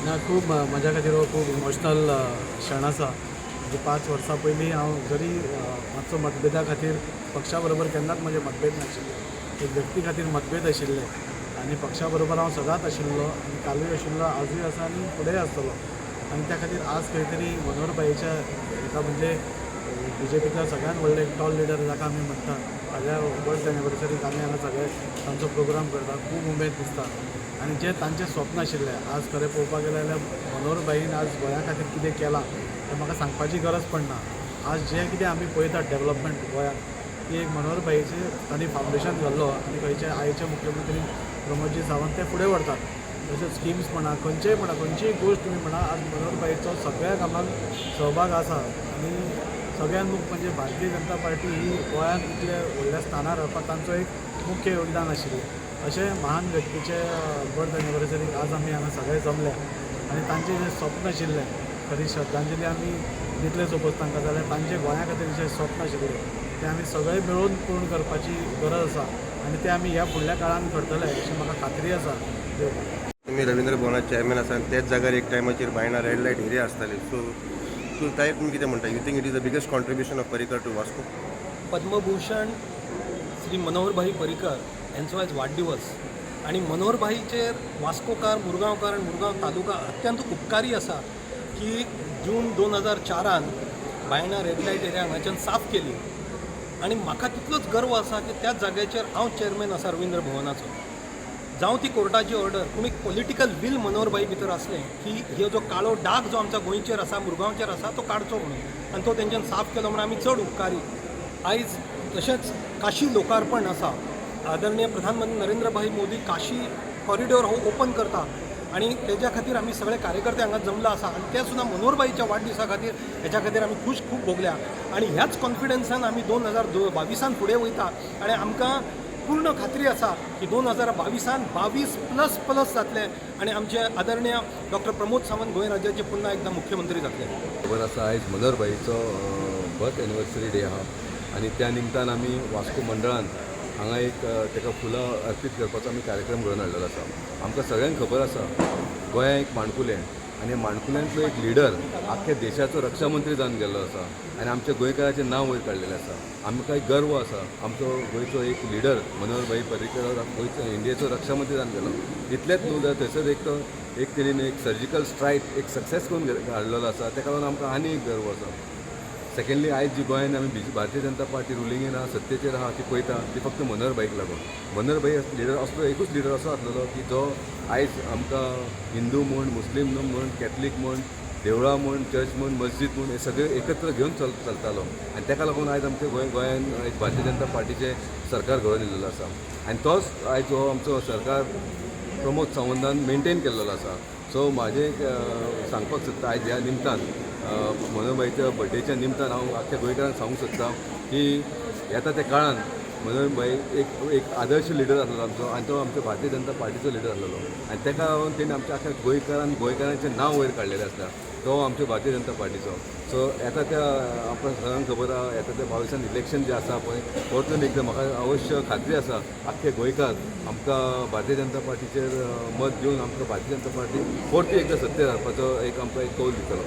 ना खूब म्हज्या खातीर हो खूब इमोशनल क्षण आसा. म्हणजे 5 वर्सां पयलीं हांव जरी मातसो मतभेदा खातीर पक्षा बरोबर केन्नाच म्हजे मतभेद नाशिल्ले. एक व्यक्ती खातीर मतभेद आशिल्ले आनी पक्षा बरोबर हांव सदांच आशिल्लो आनी कालूय आशिल्लो, आजूय आसा आनी फुडेंय आसतलो. आनी त्या खातीर आज खंय तरी मनोहर भाईच्या हेका म्हणजे BJPतलो सगळ्यात व्हडलो एक टॉल लिडर जाका आमी म्हणटा, फाल्यां बर्थ एनिवर्सरीक आमी हांगा सगळे तांचो प्रोग्राम करता. खूब उमेद दिसता आनी जें तांचें स्वप्न आशिल्लें आज खरें पळोवपाक गेलें जाल्यार मनोहर भाईन आज गोंया खातीर कितें केलां तें म्हाका सांगपाची गरज पडना. आज जें कितें आमी पळयतात डेवलपमेंट गोंयांत ती एक मनोहर भाईचें तांणी फावंडेशन घाल्लो आनी खंयचे आयचे मुख्यमंत्री प्रमोदजी सावंत ते फुडें व्हरतात. तशेंच स्किम्स म्हणा खंयचीय गोश्ट तुमी म्हणा आज मनोहर भाईचो सगळ्या कामाक सहभाग आसा आनी सगळ्यान मुख म्हणजे भारतीय जनता पार्टी ही गोंयांत इतले व्हडल्या स्थानार रावपाक तांचो एक मुख्य योगदान आशिल्लें. अशें महान व्यक्तीचे बर्थ एनिवर्सरीक आज आमी हांगा सगळे जमले आनी तांचें जें स्वप्न आशिल्लें खरी श्रद्धांजली आमी दितले सपोज तांकां जाल्यार तांचें गोंया खातीर जें स्वप्न आशिल्लें तें आमी सगळे मेळून पूर्ण करपाची गरज आसा आनी तें आमी ह्या फुडल्या काळान करतले अशी म्हाका खात्री आसा. तुम्ही रवींद्र भवनाचे चेअरमॅन आसा आनी त्याच जाग्यार एक टायमाचेर बायना रेड लायट एरिया आसताली. सो तायर तुमी कितें म्हणटा? You think it is the biggest contribution of Parrikar to Vasco? Padma Bhushan Shri Manoharbhai Parrikar यांचो आयज वाडदिवस आणि मनोहरभाईचेर वास्कोकार मुरगांवकार आणि मुरगांव तालुका अत्यंत उपकारी आसा की जून 2004 बायणा रेड लायट एरिया हांगाच्यान साफ केली आणि म्हाका तितलोच गर्व आसा की त्याच जाग्याचेर हांव चेअरमॅन आसा रवींद्र भवनाचो. जावं ती कोर्टाची ऑर्डर पूण एक पॉलिटिकल वील मनोहरभाई भितर असलें की हो जो काळो डाग जो आमच्या गोंयचेर आसा मुरगांवचेर आसा तो काडचो म्हणून आनी तो तेंच्यान साफ केलो म्हणून आमी चड उपकारी. आयज तशेंच काशी लोकार्पण आसा. आदरणीय प्रधानमंत्री नरेंद्रभाई मोदी काशी कॉरिडॉर हो ओपन करता आणि तेज्या खातीर आमी सगळे कार्यकर्ते हांगा जमला आसा आनी ते सुद्दां मनोहरभाईच्या वाडदिसा खातीर हेच्या खातीर आमी खूब भोगल्या आनी ह्याच कॉन्फिडन्सान आमी 2022 फुडें वयता आनी आमकां पूर्ण खात्री आसा की 2022 22++ जातले आणि आमचे आदरणीय डॉक्टर प्रमोद सावंत गोंय राज्याचे पुन्हा एकदा मुख्यमंत्री जातले. खबर आसा आयज मनोहरभाईचो बर्थ एनिवर्सरी डे आहा आनी त्या निमतान आमी वास्को मंडळान हांगा एक ताका फुलां अर्पीत करपाचो आमी कार्यक्रम घडोवन हाडलेलो आसा. आमकां सगळ्यांक खबर आसा गोंया एक माणकुलें आनी माणकुल्यांतलो एक लिडर आख्ख्या देशाचो रक्षा मंत्री जावन गेल्लो आसा आनी आमच्या गोंयकाराचें नांव वयर काडलेलें आसा. आमकां एक गर्व आसा आमचो गोंयचो एक लिडर मनोहरभाई पर्रीकर गोंयचो इंडियेचो रक्षा मंत्री जावन गेलो. इतलेंच न्हू जाल्यार थंयसर एक तेणेन एक सर्जिकल स्ट्रायक एक सक्सेस करून हाडलेलो आसा. तेका लागून आमकां आनी एक गर्व आसा. सेकंडली आयज जी गोंयांत आमी भारतीय जनता पार्टी रुलिंगेन आहा सत्तेचेर आहा ती पळयता ती फक्त मनोहरभाईक लागून. मनोहरभाई लिडर असलो एकूच लिडर असो आसलेलो की जो आयज आमकां हिंदू म्हण मुस्लीम म्हण कॅथलीक म्हण देवळां म्हण चर्च म्हण मस्जीद म्हण हे सगळे एकत्र घेवन चलतालो आनी ताका लागून आयज आमच्या गोंयांत आयज भारतीय जनता पार्टीचें सरकार घडोवन येयल्लो आसा आनी तोच आयज हो आमचो सरकार प्रमोद सावंतान मेनटेन केल्लो आसा. सो म्हाजें सांगपाक सोदता आयज ह्या निमतान मनोहरभाईच्या बर्थडेच्या निमतान हांव आख्ख्या गोंयकारांक सांगूंक सोदता की येता त्या काळान मनोहरभाई एक आदर्श लिडर आसलेलो आमचो आनी तो आमच्या भारतीय जनता पार्टीचो लिडर आसलेलो आनी ताका लागून तेणें आमच्या आख्या गोंयकारांचें नांव वयर काडलेलें आसता. तो आमच्या भारतीय जनता पार्टीचो. सो येता त्या आमकां सगळ्यांक खबर आहा येता त्या 22 इलेक्शन जें आसा पळय परतून एकदां म्हाका अवश्य खात्री आसा आख्खे गोंयकार आमकां भारतीय जनता पार्टीचेर मत दिवन आमकां भारतीय जनता पार्टी परती एकदां सत्तेर हाडपाचो एक आमकां एक कौल दितलो.